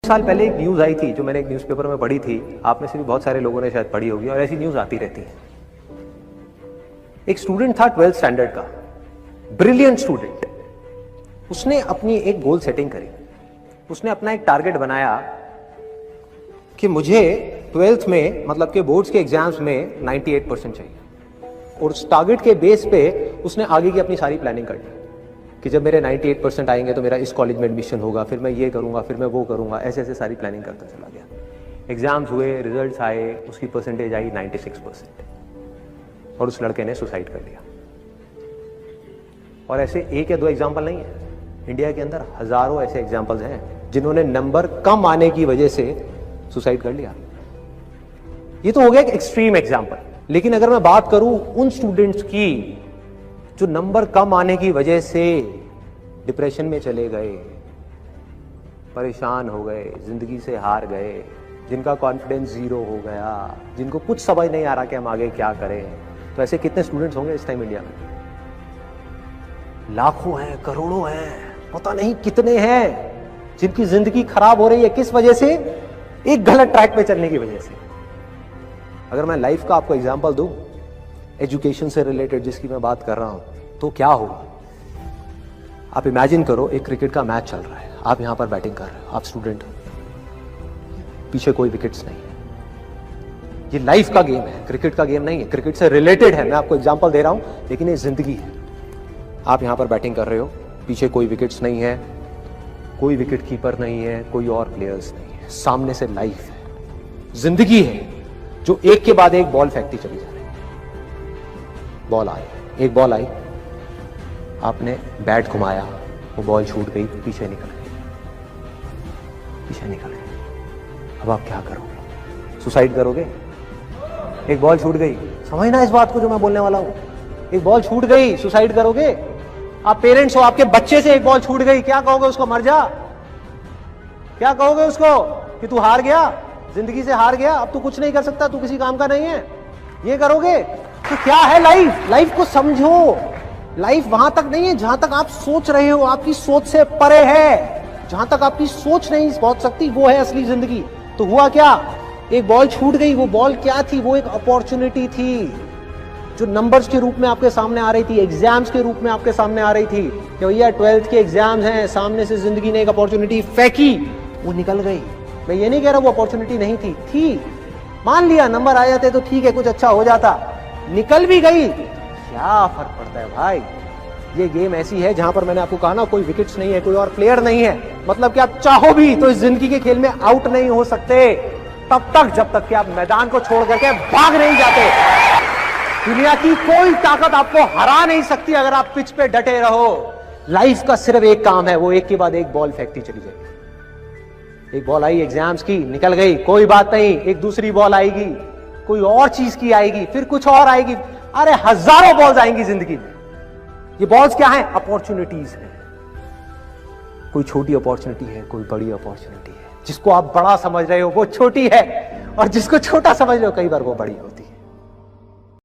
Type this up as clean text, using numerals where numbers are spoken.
साल पहले एक न्यूज़ आई थी जो मैंने एक न्यूज़पेपर में पढ़ी थी, आप में से भी बहुत सारे लोगों ने शायद पढ़ी होगी और ऐसी न्यूज़ आती रहती है। एक स्टूडेंट था 12th स्टैंडर्ड का, ब्रिलियंट स्टूडेंट। उसने अपनी एक गोल सेटिंग करी, उसने अपना एक टारगेट बनाया कि मुझे 12th में मतलब के बोर्ड्स के एग्जाम्स में 98% चाहिए, और उस टारगेट के बेस पे उसने आगे की अपनी सारी प्लानिंग कर ली कि जब मेरे 98% आएंगे तो मेरा इस कॉलेज में एडमिशन होगा, फिर मैं ये करूंगा, फिर मैं वो करूंगा, ऐसे ऐसे सारी प्लानिंग करता चला गया। एग्जाम्स हुए, रिजल्ट्स आए, उसकी परसेंटेज आई 96% और उस लड़के ने सुसाइड कर लिया। और ऐसे एक या दो एग्जाम्पल नहीं है, इंडिया के अंदर हजारों ऐसे एग्जाम्पल्स हैं जिन्होंने नंबर कम आने की वजह से सुसाइड कर लिया। ये तो हो गया एक एक्सट्रीम एग्जाम्पल, लेकिन अगर मैं बात करूं उन स्टूडेंट्स की जो नंबर कम आने की वजह से डिप्रेशन में चले गए, परेशान हो गए, जिंदगी से हार गए, जिनका कॉन्फिडेंस जीरो हो गया, जिनको कुछ समझ नहीं आ रहा कि हम आगे क्या करें, तो ऐसे कितने स्टूडेंट्स होंगे इस टाइम इंडिया में? लाखों हैं, करोड़ों हैं, पता नहीं कितने हैं जिनकी जिंदगी खराब हो रही है। किस वजह से? एक गलत ट्रैक पे चलने की वजह से। अगर मैं लाइफ का आपको एग्जांपल दूं, एजुकेशन से रिलेटेड जिसकी मैं बात कर रहा हूं, तो क्या होगा? आप इमेजिन करो, एक क्रिकेट का मैच चल रहा है, आप यहां पर बैटिंग कर रहे हो, आप स्टूडेंट हो, पीछे कोई विकेट्स नहीं है। ये लाइफ का गेम है, क्रिकेट का गेम नहीं है, क्रिकेट से रिलेटेड है, मैं आपको एग्जांपल दे रहा हूं, लेकिन ये जिंदगी है। आप यहां पर बैटिंग कर रहे हो, पीछे कोई विकेट्स नहीं है, कोई विकेट कीपर नहीं है, कोई और प्लेयर्स नहीं है, सामने से लाइफ है, जिंदगी है जो एक के बाद एक बॉल फेंकती चली जा रही है। बॉल आई, एक बॉल आई, आपने बैट घुमाया, वो बॉल छूट गई, पीछे निकल गई, पीछे निकल गई। अब आप क्या करोगे? सुसाइड करोगे? एक बॉल छूट गई, समझना इस बात को जो मैं बोलने वाला हूं। एक बॉल छूट गई, सुसाइड करोगे? आप पेरेंट्स हो, आपके बच्चे से एक बॉल छूट गई, क्या कहोगे उसको? मर जा? क्या कहोगे उसको कि तू हार गया, जिंदगी से हार गया, अब तू कुछ नहीं कर सकता, तू किसी काम का नहीं है? ये करोगे? तो क्या है लाइफ? लाइफ को समझो। लाइफ वहां तक नहीं है जहां तक आप सोच रहे हो, आपकी सोच से परे है। जहां तक आपकी सोच नहीं पहुंच सकती, वो है असली जिंदगी। तो हुआ क्या? एक बॉल छूट गई। वो बॉल क्या थी? वो एक अपॉर्चुनिटी थी जो नंबर्स के रूप में आपके सामने आ रही थी, एग्जाम्स के रूप में आपके सामने आ रही थी कि भैया 12th के एग्जाम्स हैं, सामने से जिंदगी ने एक अपॉर्चुनिटी फेंकी, वो निकल गई। मैं ये नहीं कह रहा वो अपॉर्चुनिटी नहीं थी, मान लिया नंबर आ जाते तो ठीक है, कुछ अच्छा हो जाता, निकल भी गई, क्या फर्क पड़ता है भाई? ये गेम ऐसी है जहां पर मैंने आपको कहा ना, कोई विकेट्स नहीं है, कोई और प्लेयर नहीं है, मतलब कि आप चाहो भी तो इस जिंदगी के खेल में आउट नहीं हो सकते तब तक जब तक कि आप मैदान को छोड़ करके भाग नहीं जाते। दुनिया की कोई ताकत आपको हरा नहीं सकती अगर आप पिच पे डटे रहो। लाइफ का सिर्फ एक काम है, वो एक के बाद एक बॉल फेंकती चली जाएगी। एक बॉल आई एग्जाम्स की, निकल गई, कोई बात नहीं, एक दूसरी बॉल आएगी, कोई और चीज की आएगी, फिर कुछ और आएगी। अरे हजारों बॉल्स आएंगी जिंदगी में। ये बॉल्स क्या है? अपॉर्चुनिटीज है। कोई छोटी अपॉर्चुनिटी है, कोई बड़ी अपॉर्चुनिटी है। जिसको आप बड़ा समझ रहे हो वो छोटी है, और जिसको छोटा समझ रहे हो कई बार वो बड़ी होती है।